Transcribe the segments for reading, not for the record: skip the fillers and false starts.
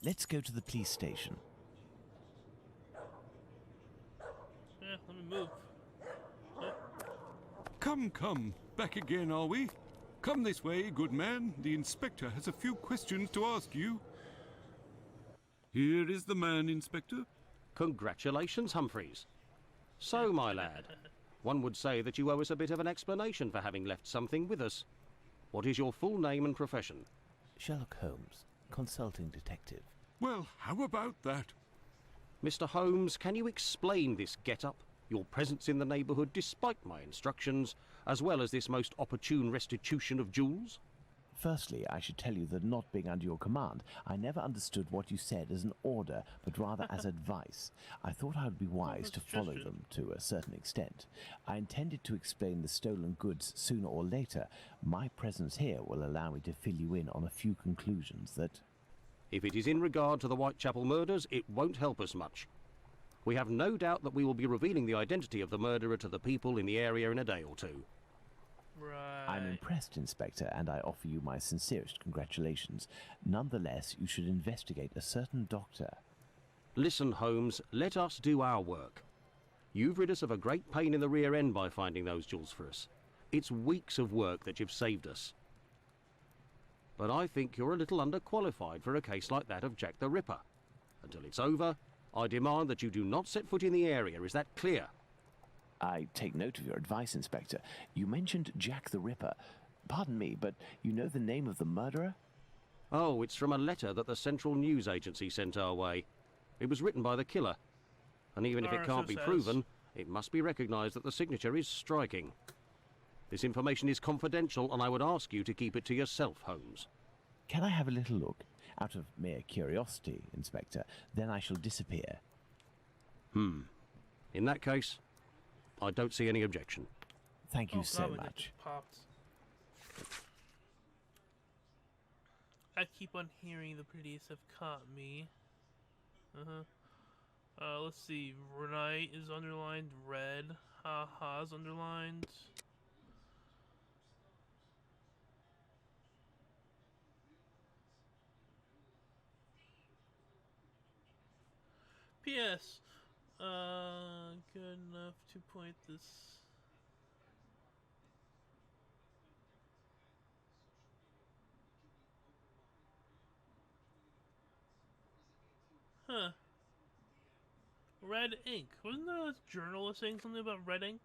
Let's go to the police station. Yeah, let me move. Come. Back again, are we? Come this way, good man. The inspector has a few questions to ask you. Here is the man, Inspector. Congratulations, Humphreys. So, my lad, one would say that you owe us a bit of an explanation for having left something with us. What is your full name and profession? Sherlock Holmes, consulting detective. Well, how about that? Mr. Holmes, can you explain this get-up, your presence in the neighbourhood despite my instructions, as well as this most opportune restitution of jewels? Firstly, I should tell you that not being under your command, I never understood what you said as an order, but rather as advice. I thought I would be wise to follow them to a certain extent. I intended to explain the stolen goods sooner or later. My presence here will allow me to fill you in on a few conclusions that... If it is in regard to the Whitechapel murders, it won't help us much. We have no doubt that we will be revealing the identity of the murderer to the people in the area in a day or two. Right. I'm impressed, Inspector, and I offer you my sincerest congratulations. Nonetheless, you should investigate a certain doctor. Listen, Holmes, let us do our work. You've rid us of a great pain in the rear end by finding those jewels for us. It's weeks of work that you've saved us. But I think you're a little underqualified for a case like that of Jack the Ripper. Until it's over, I demand that you do not set foot in the area. Is that clear? I take note of your advice, Inspector. You mentioned Jack the Ripper. Pardon me, but you know the name of the murderer? Oh, it's from a letter that the Central News Agency sent our way. It was written by the killer. And even if it can't be proven, it must be recognised that the signature is striking. This information is confidential, and I would ask you to keep it to yourself, Holmes. Can I have a little look? Out of mere curiosity, Inspector. Then I shall disappear. In that case, I don't see any objection. Thank you so much. Popped. I keep on hearing the police have caught me. Let's see. Right is underlined. Red. Ha is underlined. P.S. Good enough to point this. Huh. Red ink. Wasn't there a journalist saying something about red ink?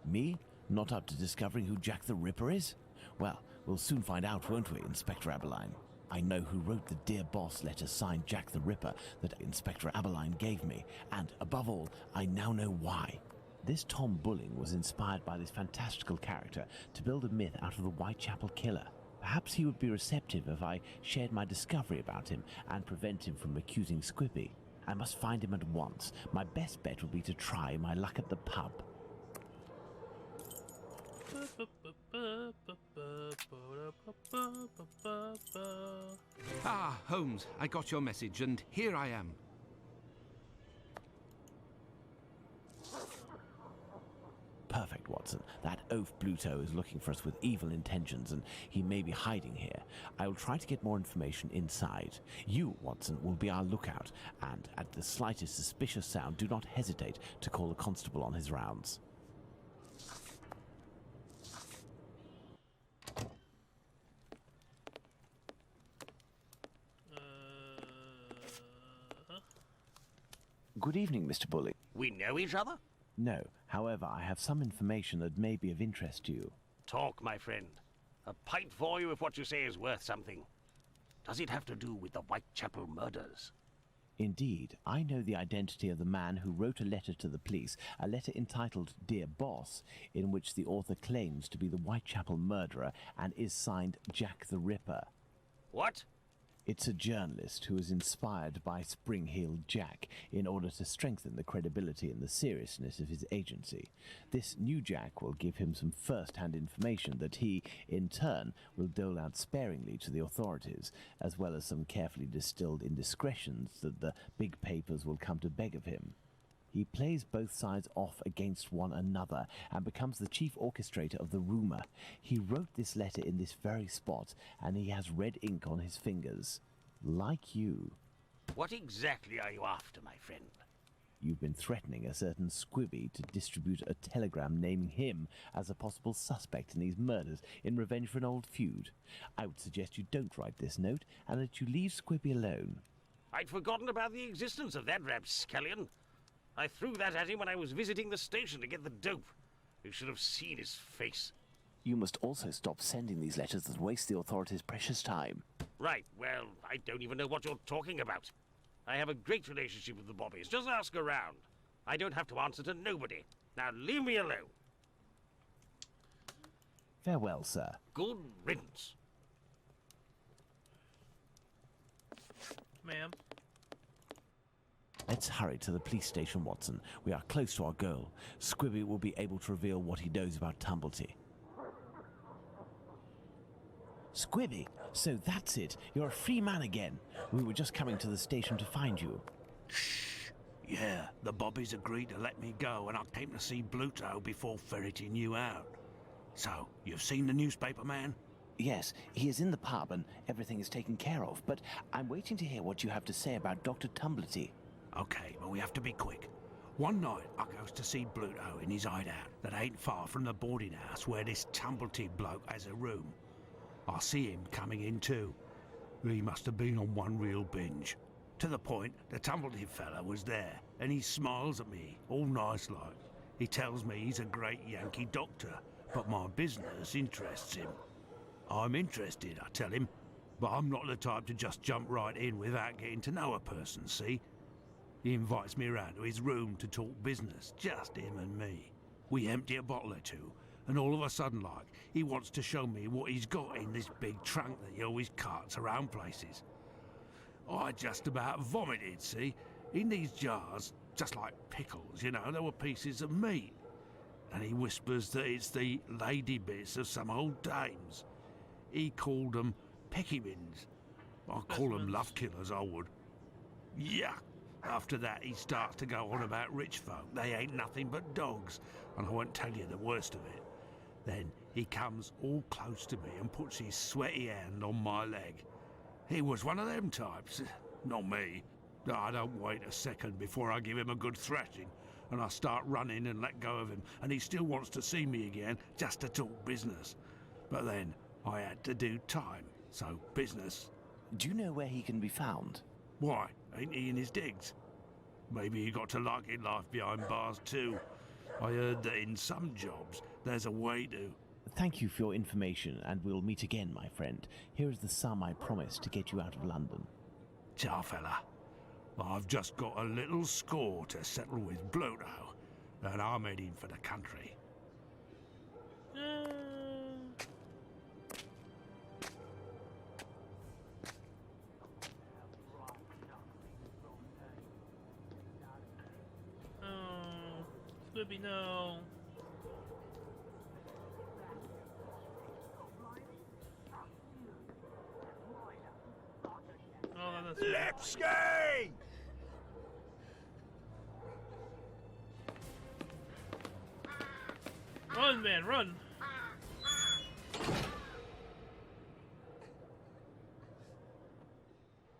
Me? Not up to discovering who Jack the Ripper is? Well, we'll soon find out, won't we, Inspector Aberline? I know who wrote the Dear Boss letter signed Jack the Ripper that Inspector Aberline gave me, and, above all, I now know why. This Tom Bulling was inspired by this fantastical character to build a myth out of the Whitechapel killer. Perhaps he would be receptive if I shared my discovery about him and prevent him from accusing Squippy. I must find him at once. My best bet would be to try my luck at the pub. Ah, Holmes, I got your message, and here I am. Perfect, Watson. That oaf Bluto is looking for us with evil intentions, and he may be hiding here. I will try to get more information inside. You, Watson, will be our lookout, and at the slightest suspicious sound, do not hesitate to call a constable on his rounds. Good evening, Mr. Bulling. We know each other? No, however, I have some information that may be of interest to you. Talk, my friend. A pint for you if what you say is worth something. Does it have to do with the Whitechapel murders? Indeed, I know the identity of the man who wrote a letter to the police, a letter entitled Dear Boss, in which the author claims to be the Whitechapel murderer and is signed Jack the Ripper. What? It's a journalist who was inspired by Spring-Heeled Jack in order to strengthen the credibility and the seriousness of his agency. This new Jack will give him some first-hand information that he, in turn, will dole out sparingly to the authorities, as well as some carefully distilled indiscretions that the big papers will come to beg of him. He plays both sides off against one another and becomes the chief orchestrator of the rumour. He wrote this letter in this very spot, and he has red ink on his fingers. like you. What exactly are you after, my friend? You've been threatening a certain Squibby to distribute a telegram naming him as a possible suspect in these murders in revenge for an old feud. I would suggest you don't write this note and that you leave Squibby alone. I'd forgotten about the existence of that rapscallion. I threw that at him when I was visiting the station to get the dope. You should have seen his face. You must also stop sending these letters that waste the authorities' precious time. Right, well, I don't even know what you're talking about. I have a great relationship with the Bobbies. Just ask around. I don't have to answer to nobody. Now leave me alone. Farewell, sir. Good riddance. Ma'am. Let's hurry to the police station, Watson. We are close to our goal. Squibby will be able to reveal what he knows about Tumblety. Squibby, so that's it. You're a free man again. We were just coming to the station to find you. Shh. Yeah, the Bobbies agreed to let me go, and I came to see Bluto before ferreting you out. So, you've seen the newspaper man? Yes, he is in the pub and everything is taken care of, but I'm waiting to hear what you have to say about Dr. Tumblety. Okay, but we have to be quick. One night, I goes to see Bluto in his hideout that ain't far from the boarding house where this Tumblety bloke has a room. I see him coming in too. He must have been on one real binge. To the point, the Tumblety fella was there, and he smiles at me, all nice like. He tells me he's a great Yankee doctor, but my business interests him. I'm interested, I tell him, but I'm not the type to just jump right in without getting to know a person, see? He invites me around to his room to talk business, just him and me. We empty a bottle or two, and all of a sudden, like, he wants to show me what he's got in this big trunk that he always carts around places. I just about vomited, see? In these jars, just like pickles, you know, there were pieces of meat. And he whispers that it's the lady bits of some old dames. He called them peckymins. I call them love killers, I would. Yuck! After that, he starts to go on about rich folk. They ain't nothing but dogs, and I won't tell you the worst of it. Then he comes all close to me and puts his sweaty hand on my leg. He was one of them types, not me. I don't wait a second before I give him a good thrashing, and I start running and let go of him, and he still wants to see me again just to talk business. But then I had to do time, so business. Do you know where he can be found? Why, ain't he in his digs? Maybe he got to liking life behind bars too. I heard that in some jobs there's a way to. Thank you for your information, and we'll meet again, my friend. Here is the sum I promised to get you out of London. Ciao, fella. I've just got a little score to settle with Bluto, and I'm heading for the country. Squibby, no. Oh, that's Lipsky! Run, man, run!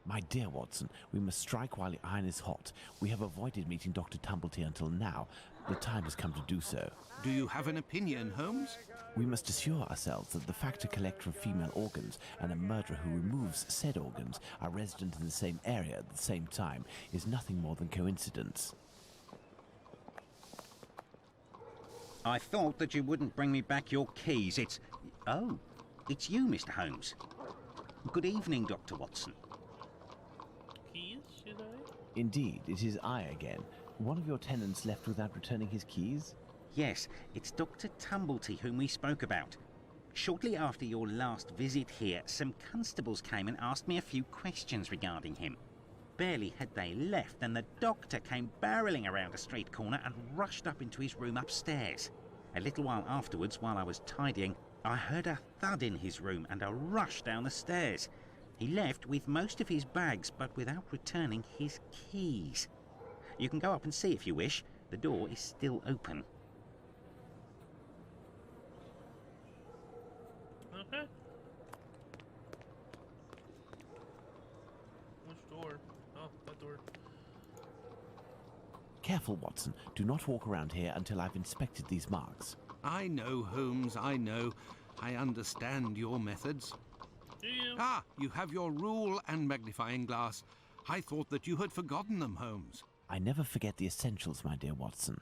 My dear Watson, we must strike while the iron is hot. We have avoided meeting Dr. Tumblety until now. The time has come to do so. Do you have an opinion, Holmes? We must assure ourselves that the factor collector of female organs and a murderer who removes said organs are resident in the same area at the same time is nothing more than coincidence. I thought that you wouldn't bring me back your keys. Oh, it's you, Mr. Holmes. Good evening, Dr. Watson. Keys, should I? Indeed, it is I again. One of your tenants left without returning his keys? Yes, it's Dr. Tumblety whom we spoke about. Shortly after your last visit here, some constables came and asked me a few questions regarding him. Barely had they left than the doctor came barreling around a street corner and rushed up into his room upstairs. A little while afterwards, while I was tidying, I heard a thud in his room and a rush down the stairs. He left with most of his bags, but without returning his keys. You can go up and see if you wish. The door is still open. Okay. door. Oh, that door. Careful, Watson. Do not walk around here until I've inspected these marks. I know, Holmes, I know. I understand your methods. Do you? Ah, you have your rule and magnifying glass. I thought that you had forgotten them, Holmes. I never forget the essentials, my dear Watson.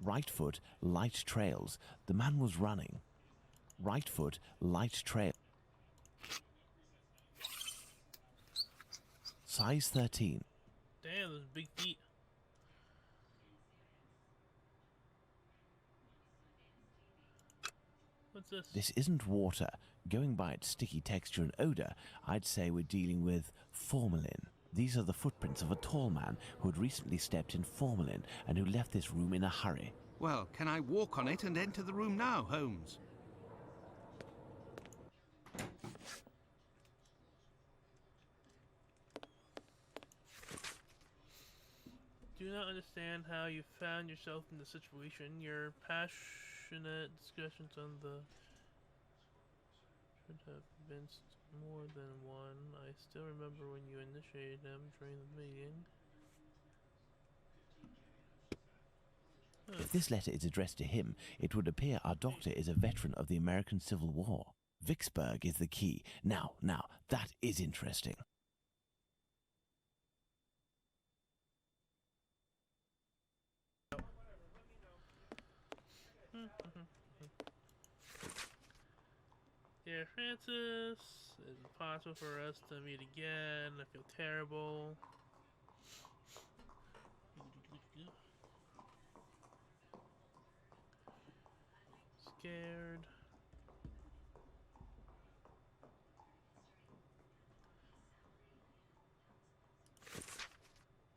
Right foot, light trails. The man was running. Right foot, light trail. Size 13. Damn, those big feet. What's this? This isn't water. Going by its sticky texture and odor, I'd say we're dealing with formalin. These are the footprints of a tall man who had recently stepped in formalin and who left this room in a hurry. Well, can I walk on it and enter the room now, Holmes? Do not understand how you found yourself in this situation. Your passionate discussions on the should have convinced more than one. I still remember when you initiated them during the meeting. If this letter is addressed to him, it would appear our doctor is a veteran of the American Civil War. Vicksburg is the key. Now, that is interesting. Dear Francis, it's impossible for us to meet again. I feel terrible. Scared.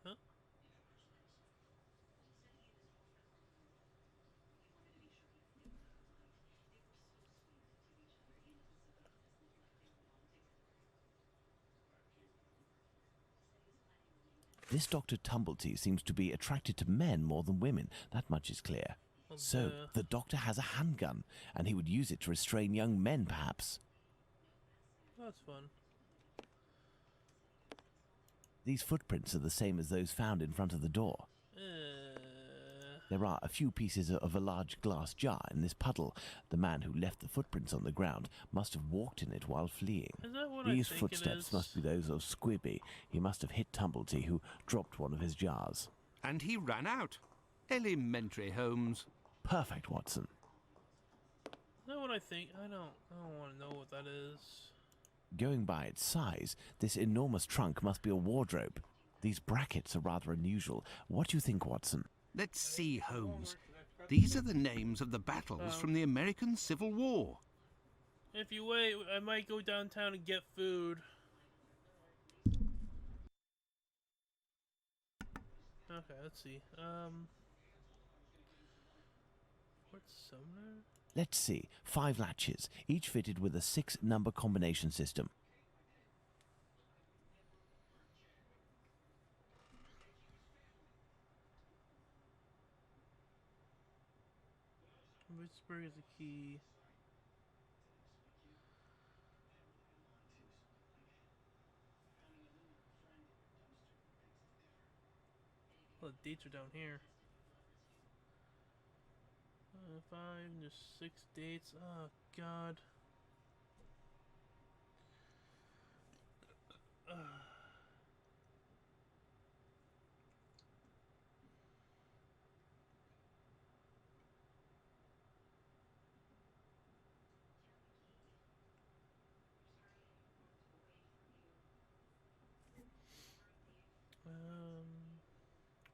Huh? This Dr. Tumblety seems to be attracted to men more than women. That much is clear. Well, So, the doctor has a handgun, and he would use it to restrain young men, perhaps. That's fun. These footprints are the same as those found in front of the door. There are a few pieces of a large glass jar in this puddle. The man who left the footprints on the ground must have walked in it while fleeing. Is that what These I think footsteps it is? must be those of Squibby. He must have hit Tumblety, who dropped one of his jars. And he ran out. Elementary, Holmes. Perfect, Watson. Is that what I think? I don't want to know what that is. Going by its size, this enormous trunk must be a wardrobe. These brackets are rather unusual. What do you think, Watson? Let's see, Holmes. These are the names of the battles from the American Civil War. If you wait, I might go downtown and get food. Okay, let's see. Fort Sumner? Let's see. 5 latches, each fitted with a 6-number combination system. Vicksburg is the key. Well, the dates are down here. 5, there's 6 dates. Oh, God.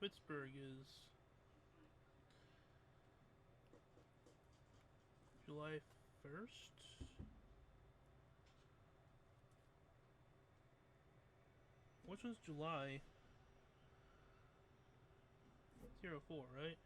Pittsburgh is July 1st. Which one's July? 04, right?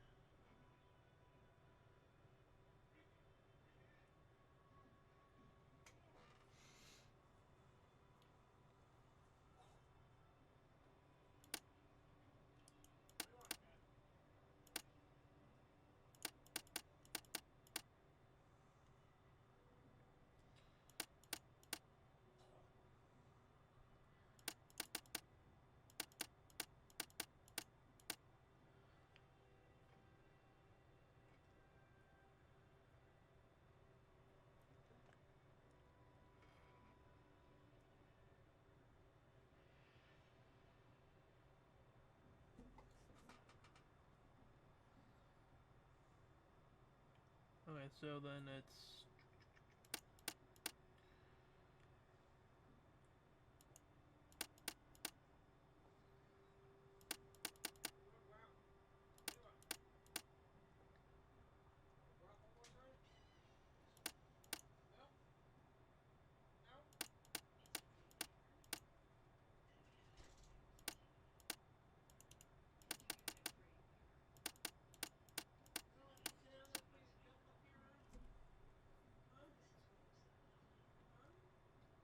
Okay, so then it's...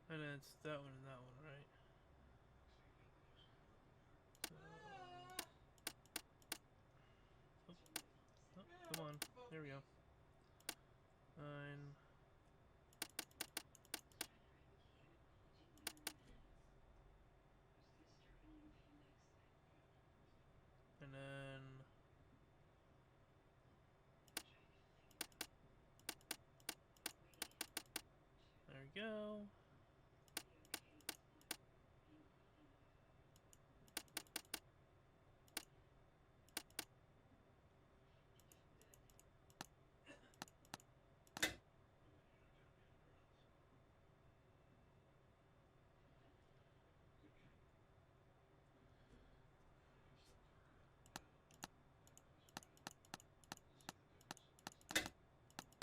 And then it's that one and that one, right? So... Oh, come on. There we go. And... And then... There we go.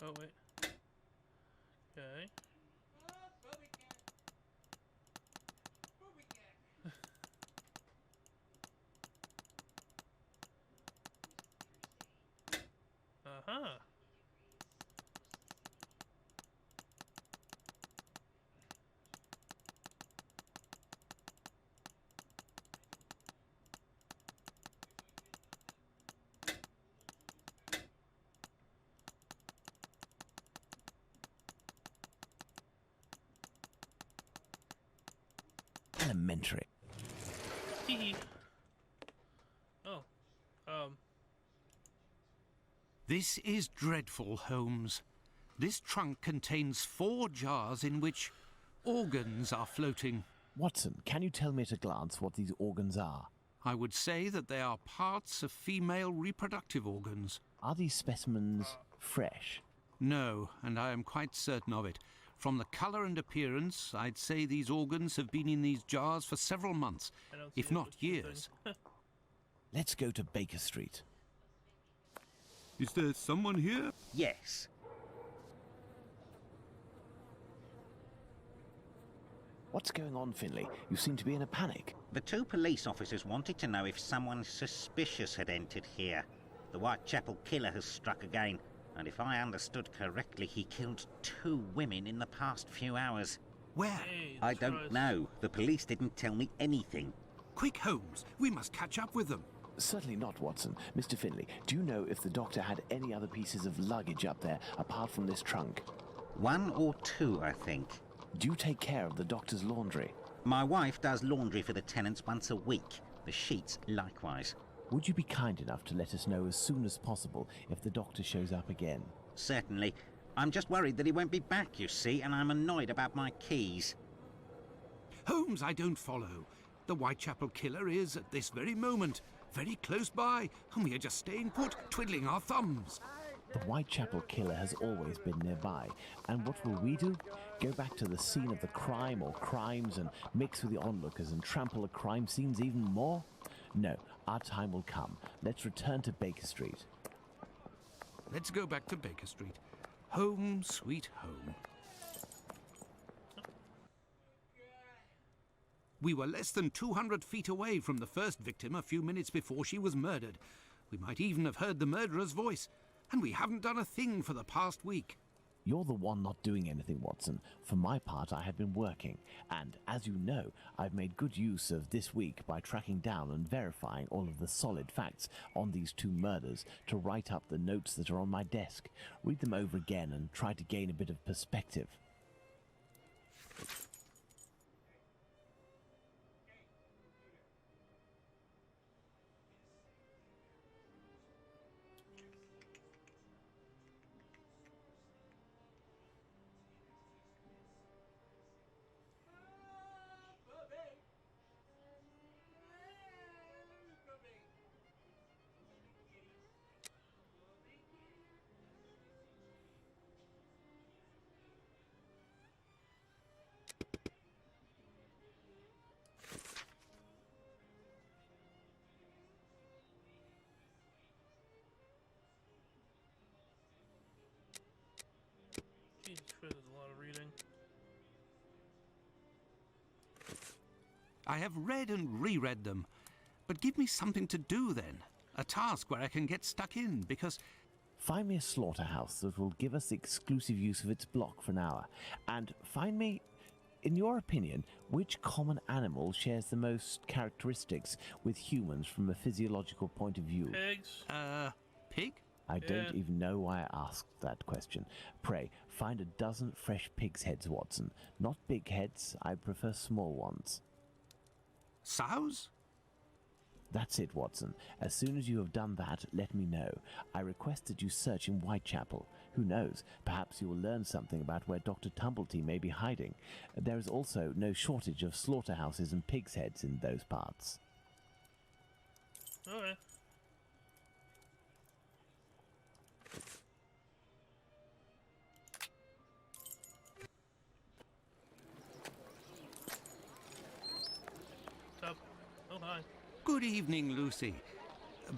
Oh, wait. Okay. Uh-huh. Elementary. Hee. Oh. This is dreadful, Holmes. This trunk contains 4 jars in which organs are floating. Watson, can you tell me at a glance what these organs are? I would say that they are parts of female reproductive organs. Are these specimens fresh? No, and I am quite certain of it. From the colour and appearance, I'd say these organs have been in these jars for several months, I don't see if it not with the years. thing. Let's go to Baker Street. Is there someone here? Yes. What's going on, Finley? You seem to be in a panic. The 2 police officers wanted to know if someone suspicious had entered here. The Whitechapel killer has struck again, and if I understood correctly, he killed 2 women in the past few hours. Where? Hey, I that's don't right. know. The police didn't tell me anything. Quick, Holmes, we must catch up with them. Certainly not, Watson. Mr. Finley, do you know if the doctor had any other pieces of luggage up there apart from this trunk? 1 or 2, I think. Do you take care of the doctor's laundry? My wife does laundry for the tenants once a week. The sheets likewise. Would you be kind enough to let us know as soon as possible if the doctor shows up again? Certainly. I'm just worried that he won't be back, you see, and I'm annoyed about my keys. Holmes, I don't follow. The Whitechapel killer is, at this very moment, very close by, and we are just staying put, twiddling our thumbs. The Whitechapel killer has always been nearby, and what will we do? Go back to the scene of the crime or crimes and mix with the onlookers and trample the crime scenes even more? No, our time will come. Let's return to Baker Street. Let's go back to Baker Street. Home, sweet home. We were less than 200 feet away from the first victim a few minutes before she was murdered. We might even have heard the murderer's voice, and we haven't done a thing for the past week. You're the one not doing anything, Watson. For my part, I have been working, and as you know, I've made good use of this week by tracking down and verifying all of the solid facts on these 2 murders to write up the notes that are on my desk, read them over again and try to gain a bit of perspective. reading. I have read and reread them. But give me something to do then. A task where I can get stuck in, because... Find me a slaughterhouse that will give us exclusive use of its block for an hour. And find me, in your opinion, which common animal shares the most characteristics with humans from a physiological point of view. Pigs? Pig? I don't Yeah. even know why I asked that question. Pray, find a dozen fresh pig's heads, Watson. Not big heads, I prefer small ones. Sows? That's it, Watson. As soon as you have done that, let me know. I request that you search in Whitechapel. Who knows, perhaps you will learn something about where Dr. Tumblety may be hiding. There is also no shortage of slaughterhouses and pig's heads in those parts. Okay. Top. Oh, hi. Good evening, Lucy.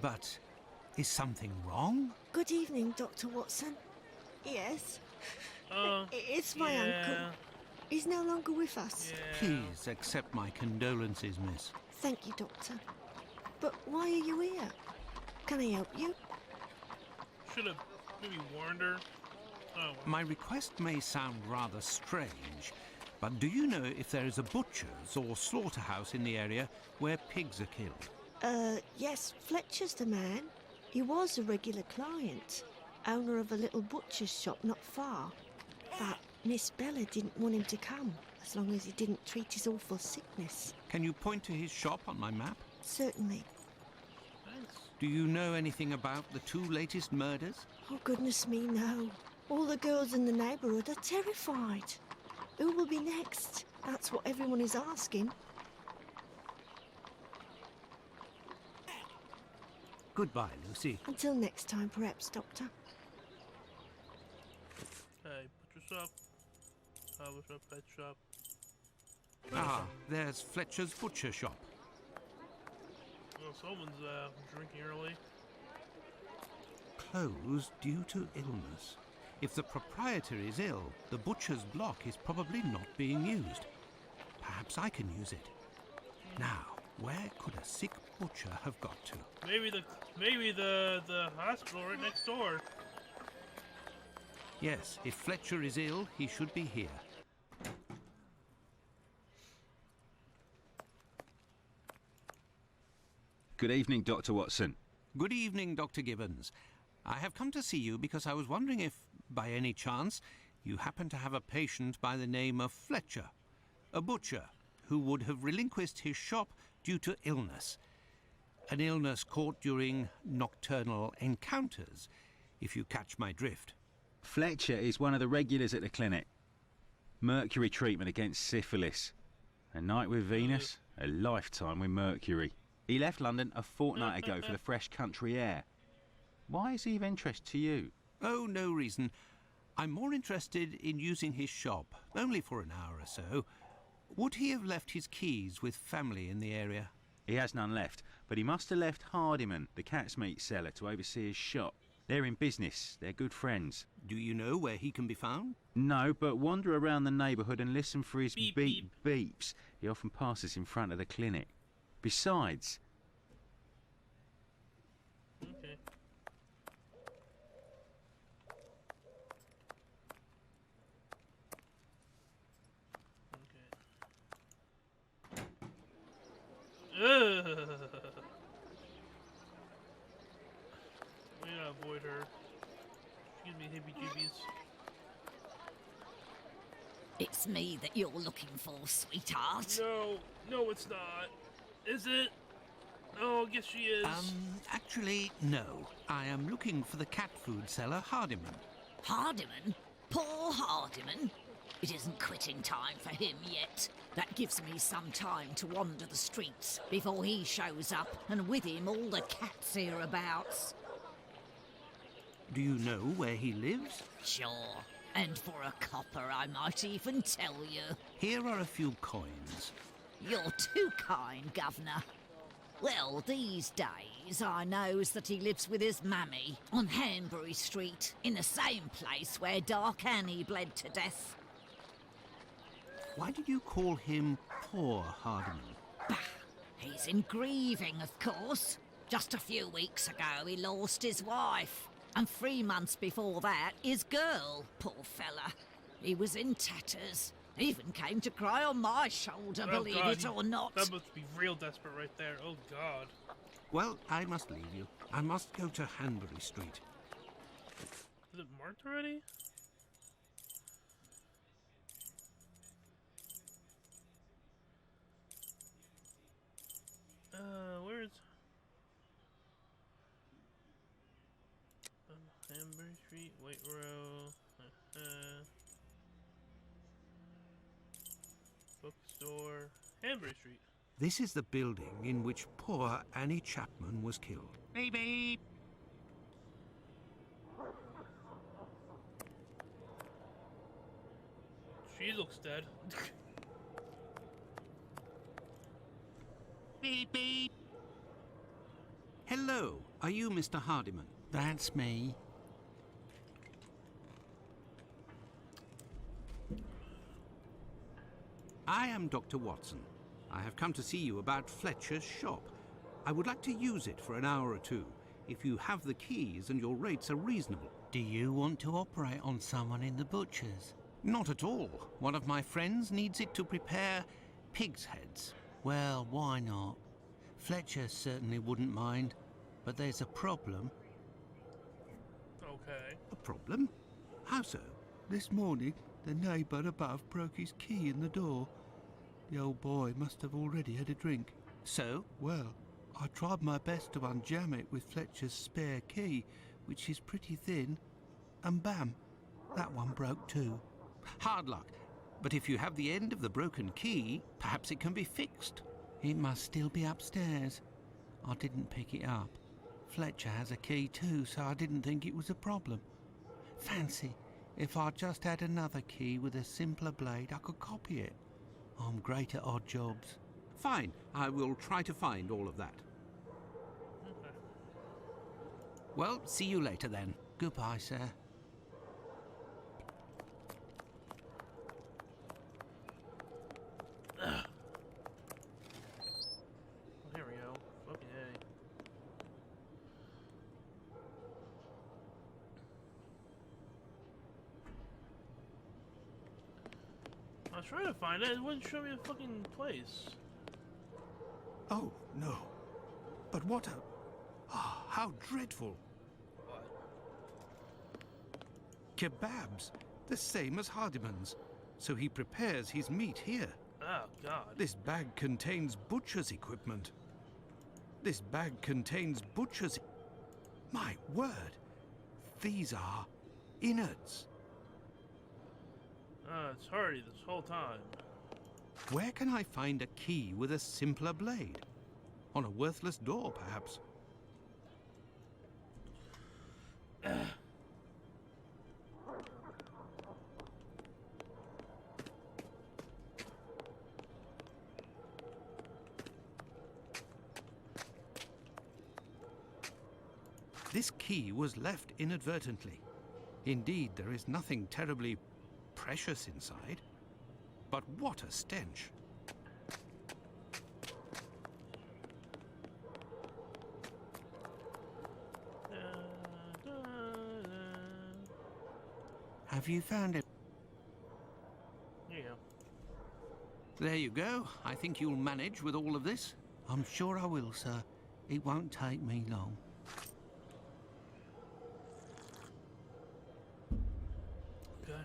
But is something wrong? Good evening, Dr. Watson. Yes, Oh, it's my yeah. uncle. He's no longer with us. Yeah. Please accept my condolences, miss. Thank you, Doctor. But why are you here? Can I help you? Should have maybe warned her. Oh, well. My request may sound rather strange, but do you know if there is a butcher's or slaughterhouse in the area where pigs are killed? Yes, Fletcher's the man. He was a regular client, owner of a little butcher's shop not far. But Miss Bella didn't want him to come, as long as he didn't treat his awful sickness. Can you point to his shop on my map? Certainly. Thanks. Do you know anything about the two latest murders? Oh, goodness me, no. All the girls in the neighbourhood are terrified. Who will be next? That's what everyone is asking. Goodbye, Lucy. Until next time, perhaps, Doctor. Hey, butcher shop. Barber shop, pet shop. Ah, there's Fletcher's butcher shop. Well, someone's drinking early. Closed due to illness. If the proprietor is ill, the butcher's block is probably not being used. Perhaps I can use it. Now, where could a sick butcher have got to? Maybe the hospital right next door. Yes, if Fletcher is ill, he should be here. Good evening, Dr. Watson. Good evening, Dr. Gibbons. I have come to see you because I was wondering if, by any chance, you happen to have a patient by the name of Fletcher, a butcher who would have relinquished his shop due to illness. An illness caught during nocturnal encounters, if you catch my drift. Fletcher is one of the regulars at the clinic. Mercury treatment against syphilis. A night with Venus, a lifetime with Mercury. He left London a fortnight ago for the fresh country air. Why is he of interest to you? Oh, no reason. I'm more interested in using his shop, only for an hour or so. Would he have left his keys with family in the area? He has none left, but he must have left Hardiman, the cat's meat seller, to oversee his shop. They're in business. They're good friends. Do you know where he can be found? No, but wander around the neighbourhood and listen for his Beep, beep beeps. He often passes in front of the clinic. Besides, Okay. Okay. Ugh. We gotta avoid her. She gives me heebie-jeebies. It's me that you're looking for, sweetheart. No, it's not. Is it? Oh, I guess she is. Actually, no. I am looking for the cat food seller, Hardiman. Hardiman? Poor Hardiman? It isn't quitting time for him yet. That gives me some time to wander the streets before he shows up, and with him all the cats hereabouts. Do you know where he lives? Sure. And for a copper, I might even tell you. Here are a few coins. You're too kind, Governor. Well, these days I knows that he lives with his mammy on Hanbury Street, in the same place where Dark Annie bled to death. Why did you call him poor, Hardiman? Bah! He's in grieving, of course. Just a few weeks ago, he lost his wife. And 3 months before that, his girl, poor fella. He was in tatters. Even came to cry on my shoulder, believe God, it or not. That must be real desperate right there. Oh, God. Well, I must leave you. I must go to Hanbury Street. Is it marked already? Where's... Hanbury Street, White Row, bookstore, Hanbury Street. This is the building in which poor Annie Chapman was killed. Beep beep. She looks dead. Beep beep. Hello, are you Mr. Hardiman? That's me. I am Dr. Watson. I have come to see you about Fletcher's shop. I would like to use it for an hour or two, if you have the keys and your rates are reasonable. Do you want to operate on someone in the butcher's? Not at all. One of my friends needs it to prepare pig's heads. Well, why not? Fletcher certainly wouldn't mind, but there's a problem. Okay. A problem? How so? This morning, the neighbour above broke his key in the door. The old boy must have already had a drink. So? Well, I tried my best to unjam it with Fletcher's spare key, which is pretty thin, and bam, that one broke too. Hard luck. But if you have the end of the broken key, perhaps it can be fixed. It must still be upstairs. I didn't pick it up. Fletcher has a key too, so I didn't think it was a problem. Fancy if I just had another key with a simpler blade, I could copy it. I'm great at odd jobs. Fine, I will try to find all of that. Okay. Well, see you later then. Goodbye, sir. Here we go. Fucking A. I was trying to find it. It wouldn't show me the fucking place. Oh, no. But what a... Ah, how dreadful. What? Kebabs, the same as Hardiman's. So he prepares his meat here. Oh, God. This bag contains butcher's equipment. This bag contains butcher's... My word! These are innards. It's Hardy this whole time. Where can I find a key with a simpler blade? On a worthless door, perhaps. This key was left inadvertently. Indeed, there is nothing terribly precious inside. But what a stench! Have you found it? There you go. There you go. I think you'll manage with all of this. I'm sure I will, sir. It won't take me long. Okay.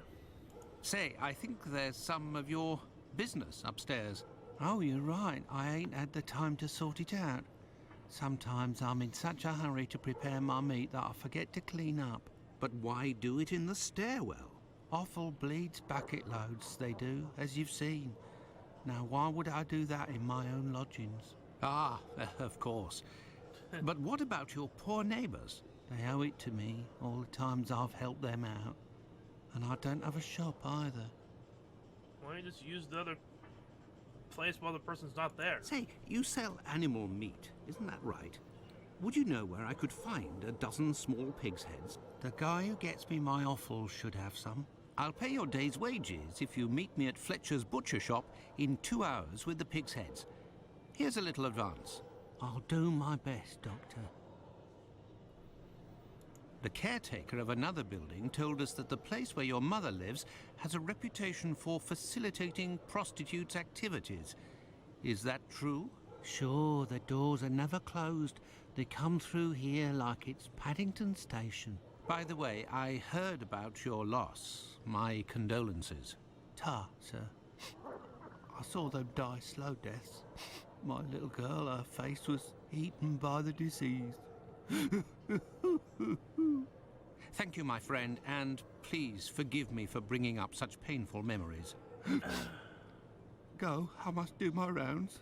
Say, I think there's some of your business upstairs. Oh, you're right. I ain't had the time to sort it out. Sometimes I'm in such a hurry to prepare my meat that I forget to clean up. But why do it in the stairwell? Offal bleeds bucket loads, they do, as you've seen. Now, why would I do that in my own lodgings? Ah, of course. But what about your poor neighbours? They owe it to me, all the times I've helped them out. And I don't have a shop either. Why don't you just use the other place while the person's not there? Say, you sell animal meat, isn't that right? Would you know where I could find a dozen small pig's heads? The guy who gets me my offal should have some. I'll pay your day's wages if you meet me at Fletcher's butcher shop in 2 hours with the pig's heads. Here's a little advance. I'll do my best, Doctor. The caretaker of another building told us that the place where your mother lives has a reputation for facilitating prostitutes' activities. Is that true? Sure, the doors are never closed. They come through here like it's Paddington Station. By the way, I heard about your loss. My condolences. Ta, sir. I saw them die slow deaths. My little girl, her face was eaten by the disease. Thank you, my friend, and please forgive me for bringing up such painful memories. Go, I must do my rounds,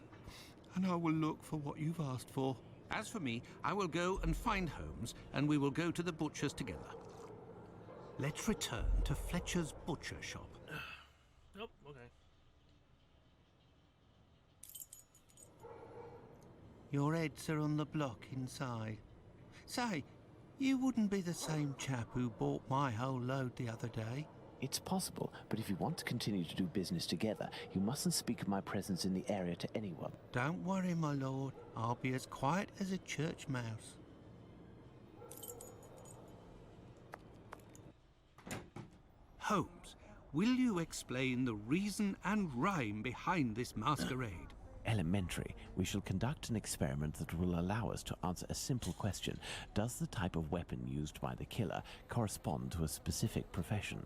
and I will look for what you've asked for. As for me, I will go and find Holmes, and we will go to the butcher's together. Let's return to Fletcher's butcher shop. Nope, okay. Your heads are on the block inside. Say, you wouldn't be the same chap who bought my whole load the other day? It's possible, but if you want to continue to do business together, you mustn't speak of my presence in the area to anyone. Don't worry, my lord. I'll be as quiet as a church mouse. Holmes, will you explain the reason and rhyme behind this masquerade? Elementary. We shall conduct an experiment that will allow us to answer a simple question. Does the type of weapon used by the killer correspond to a specific profession?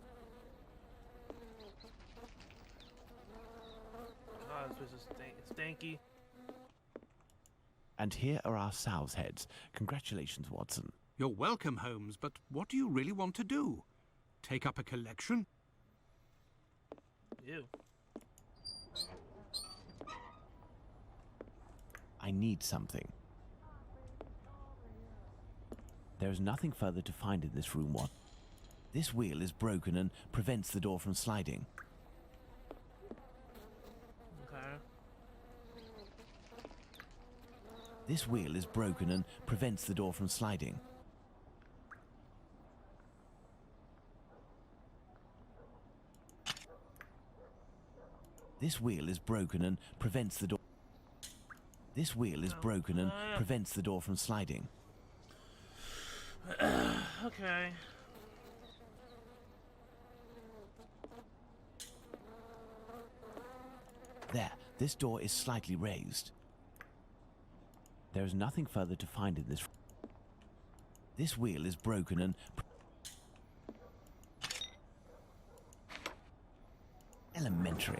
Oh, this place is stanky. And here are our sow's heads. Congratulations, Watson. You're welcome, Holmes, but what do you really want to do? Take up a collection? Ew. I need something. There is nothing further to find in this room, What? This wheel is broken and prevents the door from sliding. Okay. This wheel is broken and prevents the door from sliding. This wheel is broken and prevents the door. This wheel is broken and prevents the door from sliding. Okay. There, this door is slightly raised. There is nothing further to find in this. This wheel is broken and. Elementary.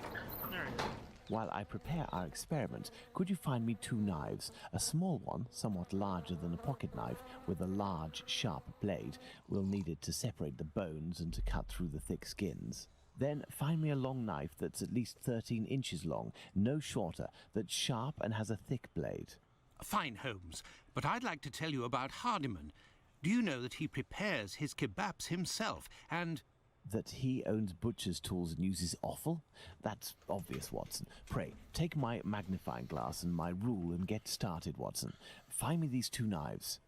There we go. While I prepare our experiment, could you find me 2 knives? A small one, somewhat larger than a pocket knife, with a large, sharp blade. We'll need it to separate the bones and to cut through the thick skins. Then find me a long knife that's at least 13 inches long, no shorter, that's sharp and has a thick blade. Fine, Holmes, but I'd like to tell you about Hardiman. Do you know that he prepares his kebabs himself, and... That he owns butcher's tools and uses offal? That's obvious, Watson. Pray, take my magnifying glass and my rule and get started, Watson. Find me these 2 knives.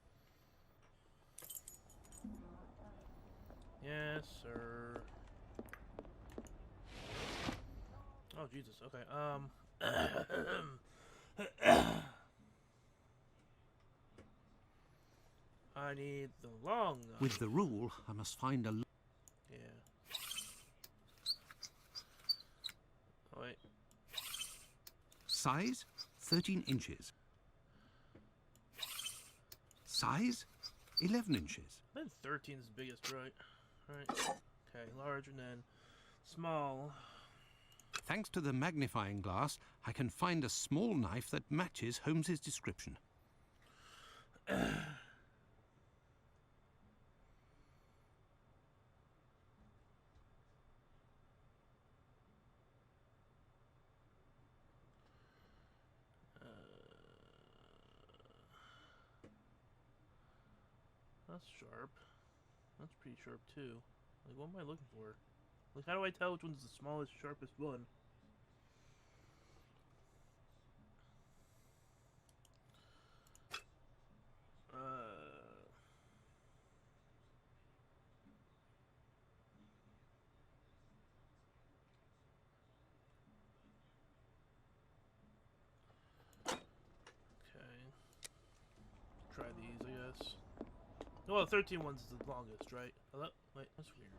Yes, sir. Oh, Jesus. Okay. I need the long knife. With the rule, I must find a... Yeah. Oh, wait. Size, 13 inches. Size, 11 inches. I think 13 is the biggest, right? Right. Okay, large and then small. Thanks to the magnifying glass, I can find a small knife that matches Holmes's description. That's sharp. That's pretty sharp too. Like, what am I looking for? Like, how do I tell which one's the smallest, sharpest one? guess. Well, 13 ones is the longest, right? Hello? Wait, that's weird.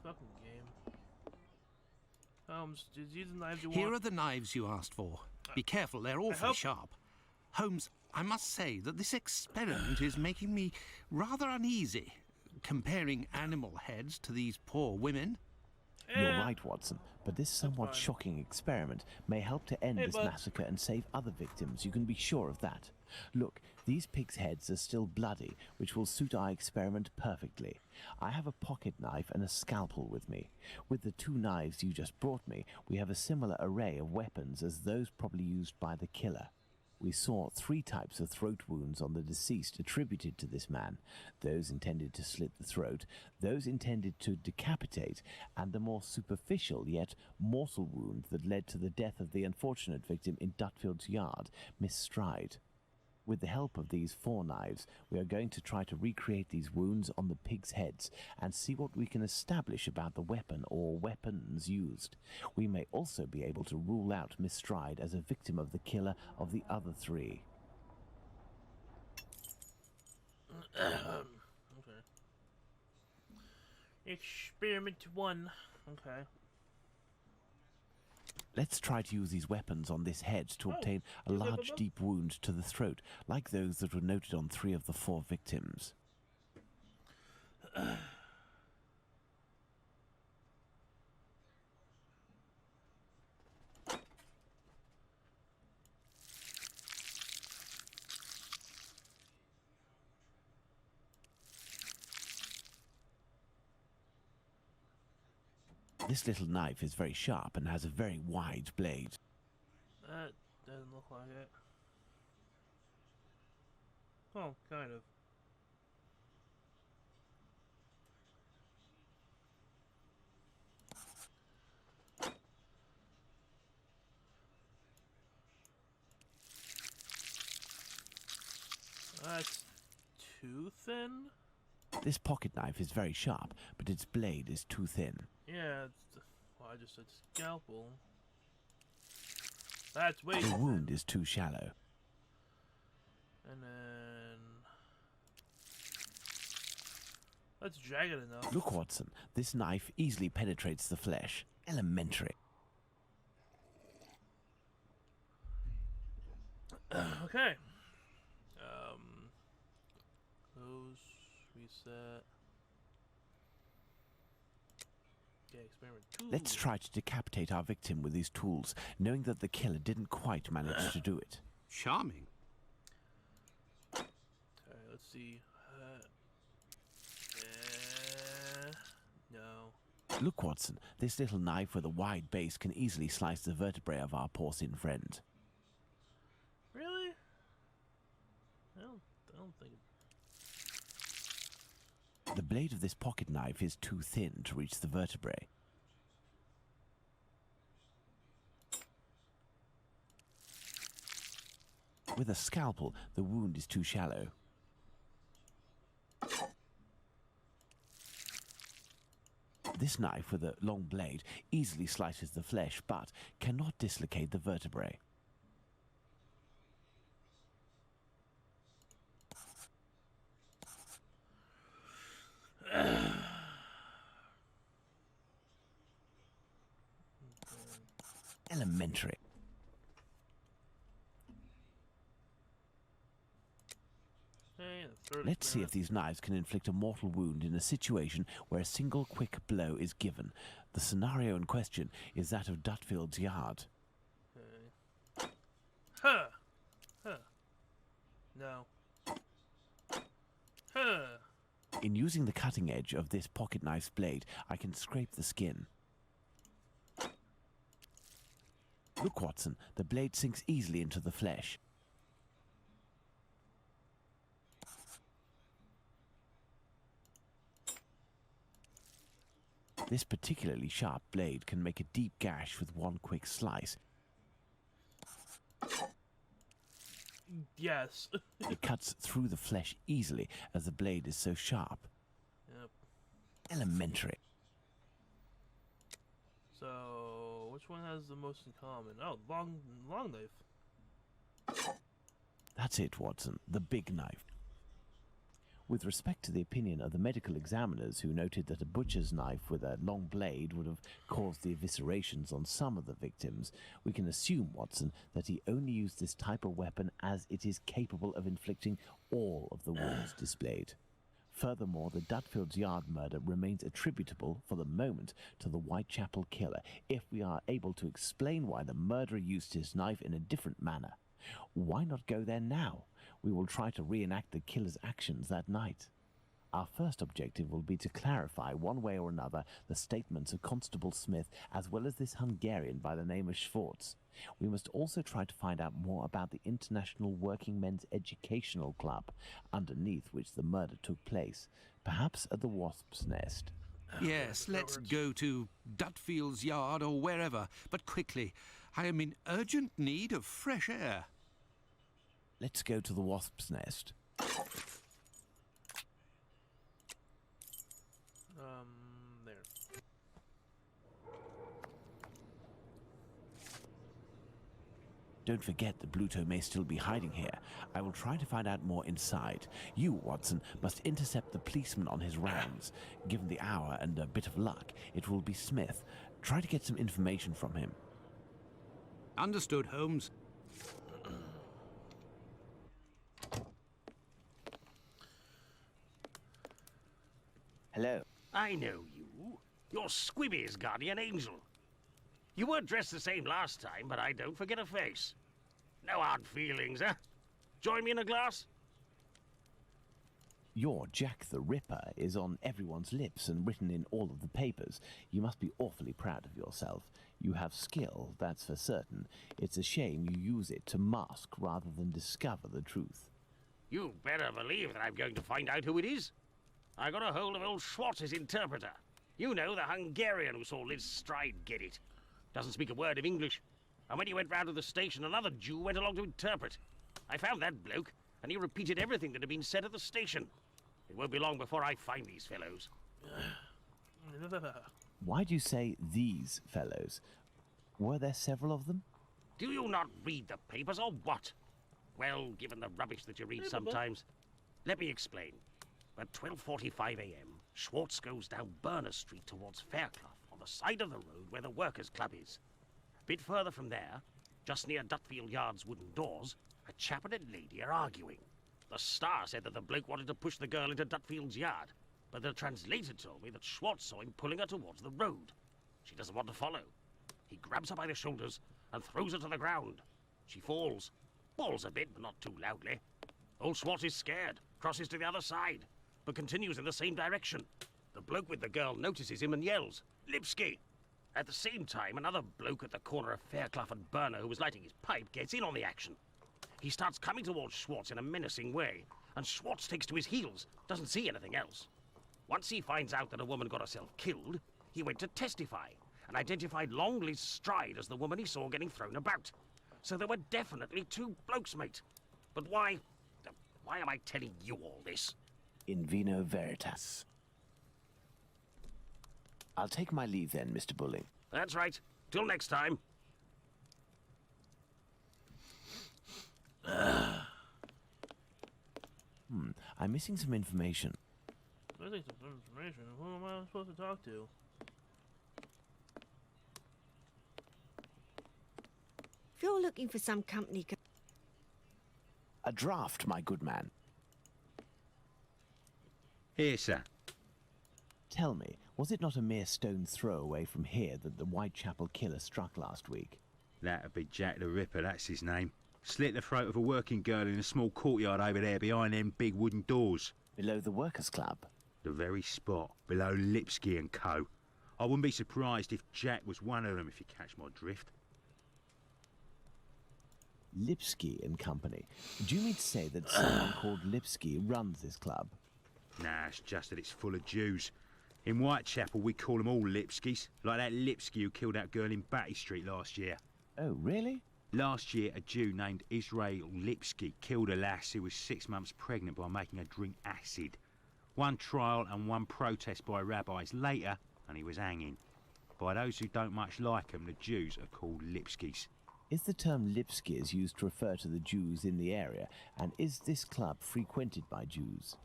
Fucking game. Holmes, did these the knives you want? Here are the knives you asked for. Be careful, they're awfully sharp. Holmes, I must say that this experiment is making me rather uneasy. Comparing animal heads to these poor women. You're right, Watson, but this somewhat shocking experiment may help to end this massacre and save other victims. You can be sure of that. Look, these pigs' heads are still bloody, which will suit our experiment perfectly. I have a pocket knife and a scalpel with me. With the two knives you just brought me, we have a similar array of weapons as those probably used by the killer. We saw 3 types of throat wounds on the deceased attributed to this man. Those intended to slit the throat, those intended to decapitate, and the more superficial yet mortal wound that led to the death of the unfortunate victim in Dutfield's yard, Miss Stride. With the help of these 4 knives, we are going to try to recreate these wounds on the pigs' heads and see what we can establish about the weapon or weapons used. We may also be able to rule out Miss Stride as a victim of the killer of the other 3. Okay. Experiment 1. Okay. Let's try to use these weapons on this head to obtain a large, deep wound to the throat, like those that were noted on 3 of the 4 victims. This little knife is very sharp and has a very wide blade. That doesn't look like it. Well, kind of. That's too thin? This pocket knife is very sharp, but its blade is too thin. Yeah, well, I just said scalpel. That's way The too wound thin. is too shallow. And then... That's jagged enough. Look, Watson, this knife easily penetrates the flesh. Elementary. Okay. Close, reset. Okay, experiment 2. Let's try to decapitate our victim with these tools, knowing that the killer didn't quite manage to do it. Charming. Okay, let's see. No. Look, Watson, this little knife with a wide base can easily slice the vertebrae of our porcine friend. Really? I don't think... The blade of this pocket knife is too thin to reach the vertebrae. With a scalpel, the wound is too shallow. This knife with a long blade easily slices the flesh, but cannot dislocate the vertebrae. Elementary. Let's see if these knives can inflict a mortal wound in a situation where a single quick blow is given. The scenario in question is that of Dutfield's yard. Okay. Huh. Huh. No. Huh. In using the cutting edge of this pocket knife's blade, I can scrape the skin. Look, Watson, the blade sinks easily into the flesh. This particularly sharp blade can make a deep gash with one quick slice. Yes. It cuts through the flesh easily as the blade is so sharp. Yep. Elementary. So, which one has the most in common? Oh, long knife. That's it, Watson. The big knife. With respect to the opinion of the medical examiners who noted that a butcher's knife with a long blade would have caused the eviscerations on some of the victims, we can assume, Watson, that he only used this type of weapon as it is capable of inflicting all of the wounds displayed. Furthermore, the Dutfield's Yard murder remains attributable, for the moment, to the Whitechapel killer, if we are able to explain why the murderer used his knife in a different manner. Why not go there now? We will try to reenact the killer's actions that night. Our first objective will be to clarify, one way or another, the statements of Constable Smith, as well as this Hungarian by the name of Schwartz. We must also try to find out more about the International Working Men's Educational Club, underneath which the murder took place, perhaps at the Wasp's Nest. Yes, let's go to Dutfield's Yard or wherever, but quickly. I am in urgent need of fresh air. Let's go to the Wasp's Nest. There. Don't forget that Bluto may still be hiding here. I will try to find out more inside. You, Watson, must intercept the policeman on his rounds. Given the hour and a bit of luck, it will be Smith. Try to get some information from him. Understood, Holmes. Hello. I know you. You're Squibby's guardian angel. You weren't dressed the same last time, but I don't forget a face. No hard feelings, huh? Join me in a glass? Your Jack the Ripper is on everyone's lips and written in all of the papers. You must be awfully proud of yourself. You have skill, that's for certain. It's a shame you use it to mask rather than discover the truth. You better believe that I'm going to find out who it is. I got a hold of old Schwartz's interpreter. You know, the Hungarian who saw Liz Stride get it. Doesn't speak a word of English. And when he went round to the station, another Jew went along to interpret. I found that bloke, and he repeated everything that had been said at the station. It won't be long before I find these fellows. Why do you say these fellows? Were there several of them? Do you not read the papers, or what? Well, given the rubbish that you read sometimes. Let me explain. At 12:45 a.m., Schwartz goes down Burner Street towards Fairclough, on the side of the road where the Workers' Club is. A bit further from there, just near Dutfield Yard's wooden doors, a chap and a lady are arguing. The Star said that the bloke wanted to push the girl into Dutfield's yard, but the translator told me that Schwartz saw him pulling her towards the road. She doesn't want to follow. He grabs her by the shoulders and throws her to the ground. She falls. Falls a bit, but not too loudly. Old Schwartz is scared, crosses to the other side, but continues in the same direction. The bloke with the girl notices him and yells, "Lipsky!" At the same time, another bloke at the corner of Fairclough and Burner who was lighting his pipe gets in on the action. He starts coming towards Schwartz in a menacing way, and Schwartz takes to his heels, doesn't see anything else. Once he finds out that a woman got herself killed, he went to testify, and identified Long Liz Stride as the woman he saw getting thrown about. So there were definitely two blokes, mate. But why am I telling you all this? In vino veritas. I'll take my leave then, Mr. Bulling. That's right. Till next time. I'm missing some information. Missing some information? Who am I supposed to talk to? If you're looking for some company... A draft, my good man. Here, sir. Tell me, was it not a mere stone's throw away from here that the Whitechapel killer struck last week? That'd be Jack the Ripper, that's his name. Slit the throat of a working girl in a small courtyard over there behind them big wooden doors. Below the Workers' Club? The very spot, below Lipsky and Co. I wouldn't be surprised if Jack was one of them, if you catch my drift. Lipsky and Company. Do you mean to say that someone called Lipsky runs this club? Nah, it's just that it's full of Jews. In Whitechapel, we call them all Lipskys, like that Lipsky who killed that girl in Batty Street last year. Oh, really? Last year, a Jew named Israel Lipsky killed a lass who was 6 months pregnant by making her drink acid. One trial and one protest by rabbis later, and he was hanging. By those who don't much like him, the Jews are called Lipskys. Is the term Lipskys used to refer to the Jews in the area, and is this club frequented by Jews?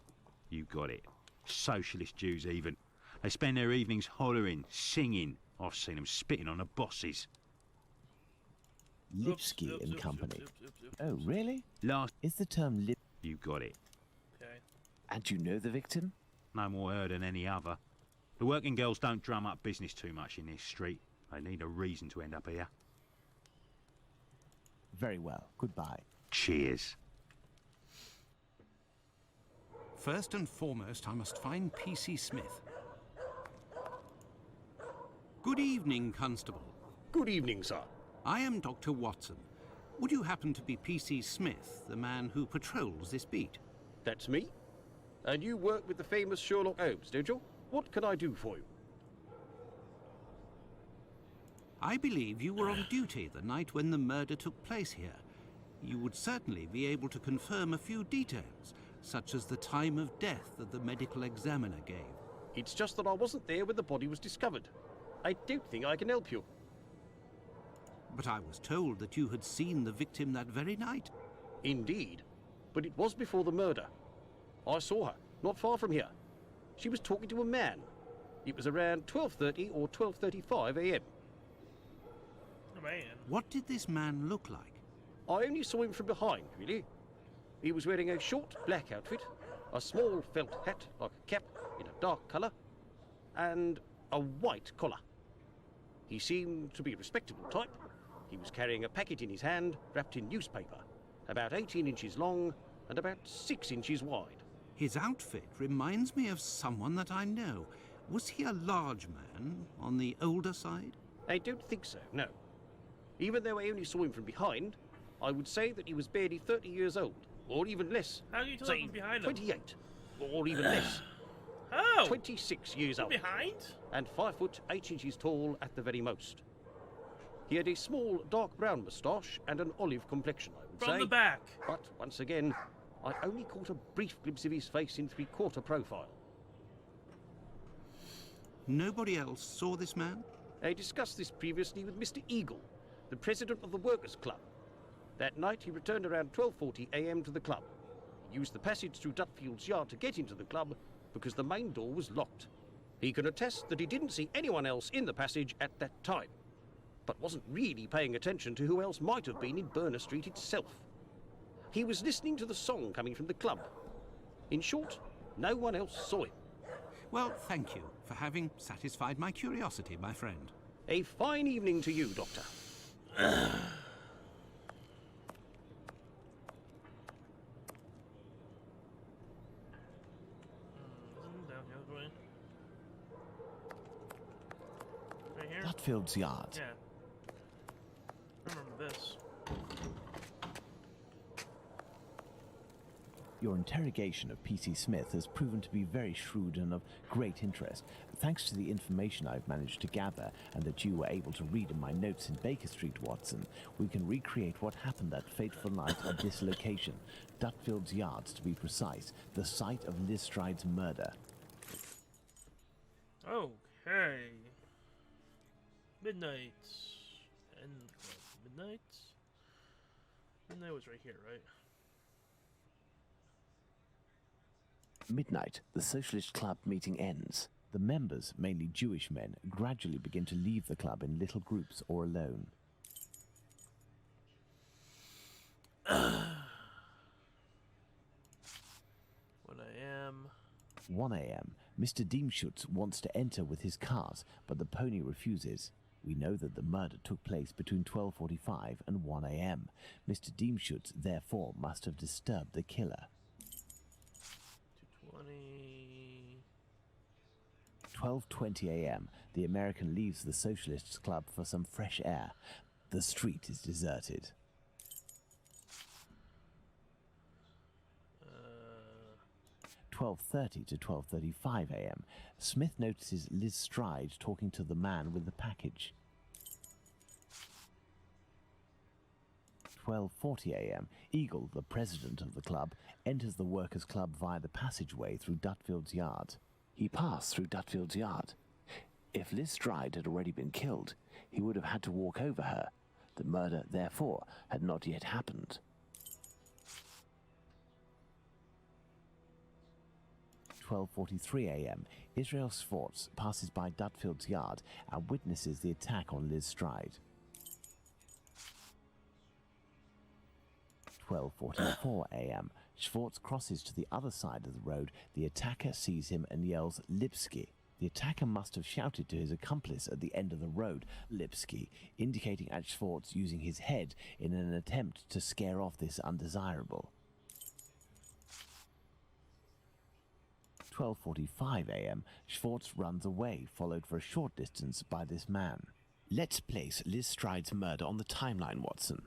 You got it. Socialist Jews even. They spend their evenings hollering, singing. I've seen them spitting on the bosses. Lipsky and Company. Oh, really? Last... Is the term lip... You got it. Okay. And you know the victim? No more her than any other. The working girls don't drum up business too much in this street. They need a reason to end up here. Very well. Goodbye. Cheers. First and foremost, I must find P.C. Smith. Good evening, Constable. Good evening, sir. I am Dr. Watson. Would you happen to be P.C. Smith, the man who patrols this beat? That's me. And you work with the famous Sherlock Holmes, don't you? What can I do for you? I believe you were on duty the night when the murder took place here. You would certainly be able to confirm a few details, such as the time of death that the medical examiner gave. It's just that I wasn't there when the body was discovered. I don't think I can help you. But I was told that you had seen the victim that very night. Indeed. But it was before the murder. I saw her, not far from here. She was talking to a man. It was around 12:30 or 12:35 a.m. Oh, man. What did this man look like? I only saw him from behind, really. He was wearing a short black outfit, a small felt hat like a cap in a dark colour, and a white collar. He seemed to be a respectable type. He was carrying a packet in his hand, wrapped in newspaper, about 18 inches long and about 6 inches wide. His outfit reminds me of someone that I know. Was he a large man, on the older side? I don't think so, no. Even though I only saw him from behind, I would say that he was barely 30 years old, or even less. How can you tell say from behind him? 28, or even less. How? 26 years From old. behind? And 5 foot 8 inches tall at the very most. He had a small dark brown moustache and an olive complexion, I would say. From the back. But once again, I only caught a brief glimpse of his face in three-quarter profile. Nobody else saw this man? I discussed this previously with Mr. Eagle, the president of the Workers' Club. That night he returned around 12:40 a.m. to the club. He used the passage through Dutfield's yard to get into the club because the main door was locked. He can attest that he didn't see anyone else in the passage at that time, but wasn't really paying attention to who else might have been in Burner Street itself. He was listening to the song coming from the club. In short, no one else saw him. Well, thank you for having satisfied my curiosity, my friend. A fine evening to you, Doctor. Down the other way. Right here? Dutfield's yard. Yeah. Remember this. Your interrogation of P.C. Smith has proven to be very shrewd and of great interest. Thanks to the information I've managed to gather and that you were able to read in my notes in Baker Street, Watson, we can recreate what happened that fateful night at this location, Dutfield's Yards to be precise, the site of Liz Stride's murder. Okay. Midnight. End club. Midnight? Midnight was right here, right? Midnight, the Socialist Club meeting ends. The members, mainly Jewish men, gradually begin to leave the club in little groups or alone. 1 a.m. Mr. Diemschutz wants to enter with his cars, but the pony refuses. We know that the murder took place between 12:45 and 1 a.m. Mr. Diemschutz, therefore, must have disturbed the killer. 12:20 a.m. The American leaves the Socialists' Club for some fresh air. The street is deserted. 12:30 to 12:35 a.m. Smith notices Liz Stride talking to the man with the package. 12:40 a.m. Eagle, the president of the club, enters the Workers' Club via the passageway through Dutfield's yard. He passed through Dutfield's yard. If Liz Stride had already been killed, he would have had to walk over her. The murder, therefore, had not yet happened. 12:43 a.m., Israel Sforz passes by Dutfield's yard and witnesses the attack on Liz Stride. 12:44 a.m., Schwartz crosses to the other side of the road. The attacker sees him and yells, "Lipsky." The attacker must have shouted to his accomplice at the end of the road, "Lipsky," indicating at Schwartz using his head in an attempt to scare off this undesirable. 12:45 a.m., Schwartz runs away, followed for a short distance by this man. Let's place Liz Stride's murder on the timeline, Watson.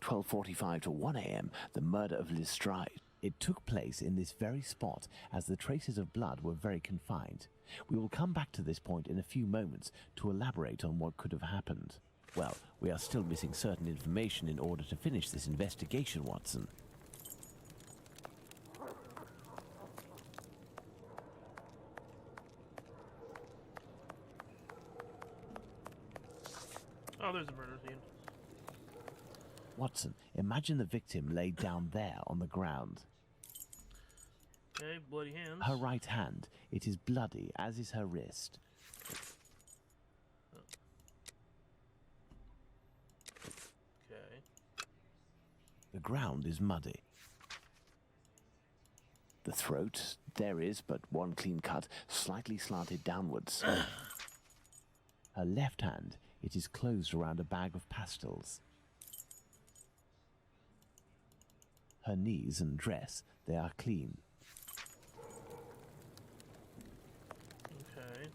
12:45 to 1 a.m., the murder of Liz Stride. It took place in this very spot, as the traces of blood were very confined. We will come back to this point in a few moments to elaborate on what could have happened. Well, we are still missing certain information in order to finish this investigation, Watson. Oh, there's a murder scene. Watson, imagine the victim laid down there on the ground. Okay, bloody hands. Her right hand, it is bloody, as is her wrist. Okay. The ground is muddy. The throat, there is but one clean cut, slightly slanted downwards. Her left hand, it is closed around a bag of pastils. Her knees and dress, they are clean. Okay.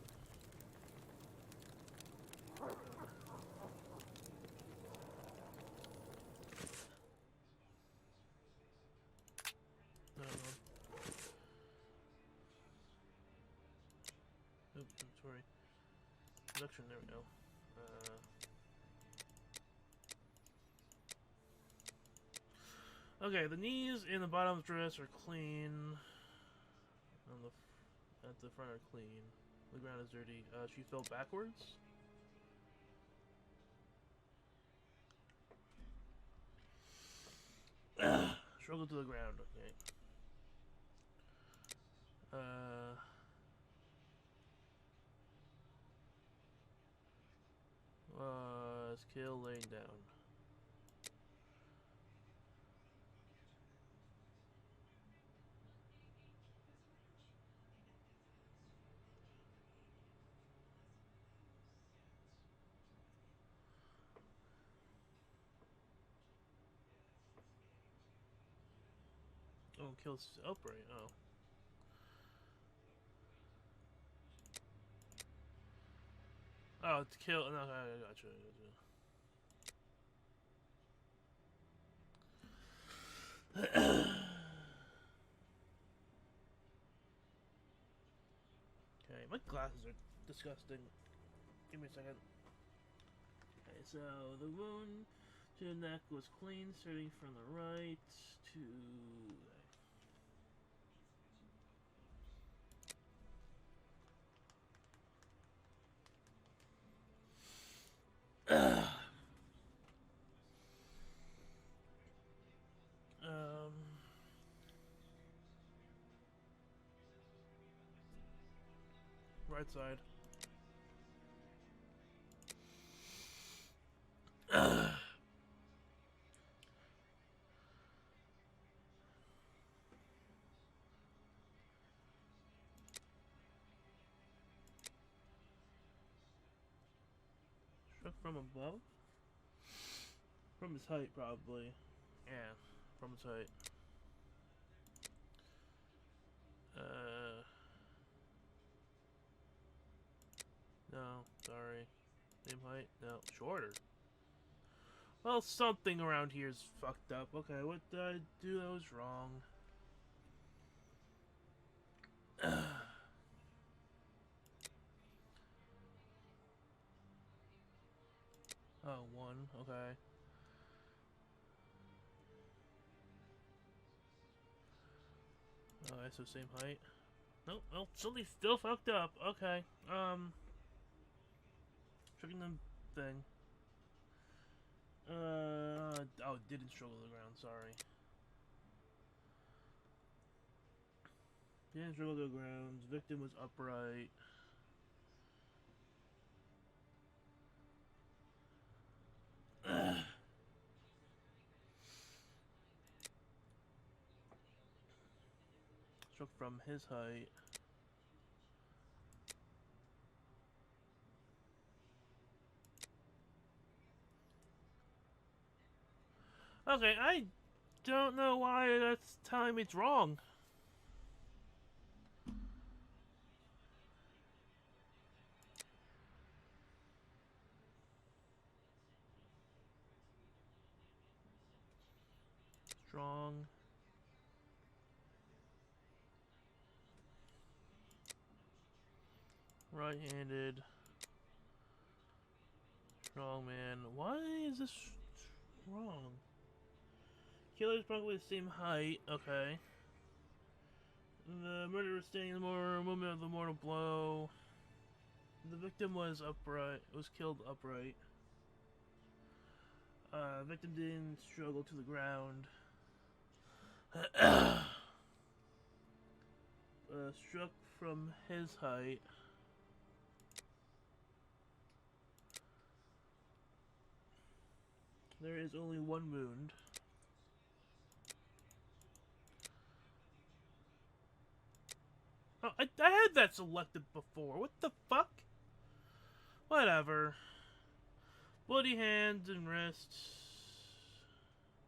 Oops, I'm sorry. Production, there we go. Okay, the knees and the bottom dress are clean. At the front are clean. The ground is dirty. She fell backwards. Struggle to the ground. Okay. Skill laying down. Oh, kills upright. Oh. Oh, to kill. No, I gotcha. Okay, my glasses are disgusting. Give me a second. Okay, so the wound to the neck was clean, starting from the right to. Right side. Struck from above? From his height, probably. Yeah, from his height. No, sorry. Same height? No, shorter. Well, something around here is fucked up. Okay, what did I do that was wrong? Oh, one, okay. Alright, so same height. Nope, well, something's still fucked up. Okay, checking the thing. Oh, it didn't struggle to the ground, sorry. Didn't struggle to the ground. Victim was upright. Struck from his height. Okay, I don't know why that's telling me it's wrong. Strong. Right-handed. Strong man. Why is this wrong? Killer's probably the same height. Okay. The murderer was standing in the moment of the mortal blow. The victim was upright. Was killed upright. Victim didn't struggle to the ground. Struck from his height. There is only one wound. Oh, I had that selected before. What the fuck? Whatever. Bloody hands and wrists.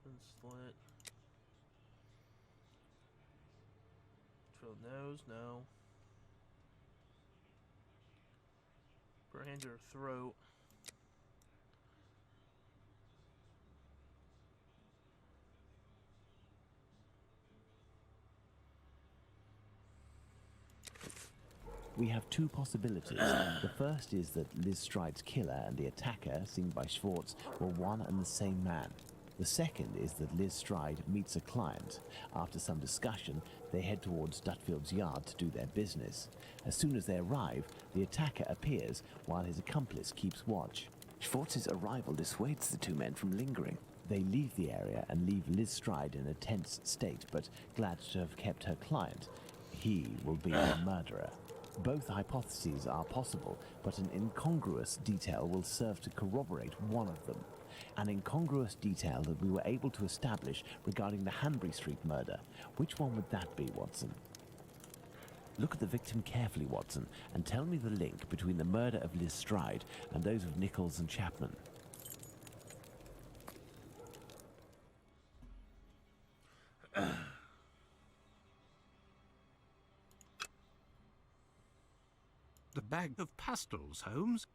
And slit. Drill nose, no. Per hand or throat. We have two possibilities. The first is that Liz Stride's killer and the attacker, seen by Schwartz, were one and the same man. The second is that Liz Stride meets a client. After some discussion, they head towards Dutfield's yard to do their business. As soon as they arrive, the attacker appears while his accomplice keeps watch. Schwartz's arrival dissuades the two men from lingering. They leave the area and leave Liz Stride in a tense state, but glad to have kept her client. He will be the murderer. Both hypotheses are possible, but an incongruous detail will serve to corroborate one of them. An incongruous detail that we were able to establish regarding the Hanbury Street murder. Which one would that be, Watson? Look at the victim carefully, Watson, and tell me the link between the murder of Liz Stride and those of Nichols and Chapman. The bag of pastels, Holmes.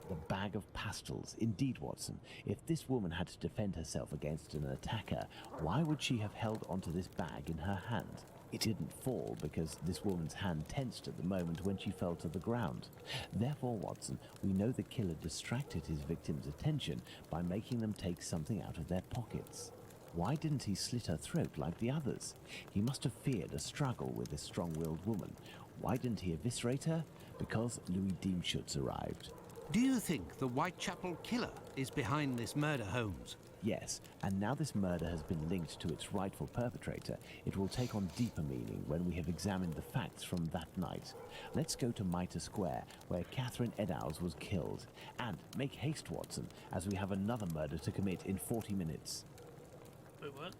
The bag of pastels. Indeed, Watson. If this woman had to defend herself against an attacker, why would she have held onto this bag in her hand? It didn't fall because this woman's hand tensed at the moment when she fell to the ground. Therefore, Watson, we know the killer distracted his victim's attention by making them take something out of their pockets. Why didn't he slit her throat like the others? He must have feared a struggle with this strong-willed woman. Why didn't he eviscerate her? Because Louis Diemschutz arrived. Do you think the Whitechapel killer is behind this murder, Holmes? Yes, and now this murder has been linked to its rightful perpetrator, it will take on deeper meaning when we have examined the facts from that night. Let's go to Mitre Square, where Catherine Eddowes was killed. And make haste, Watson, as we have another murder to commit in 40 minutes. Wait, what?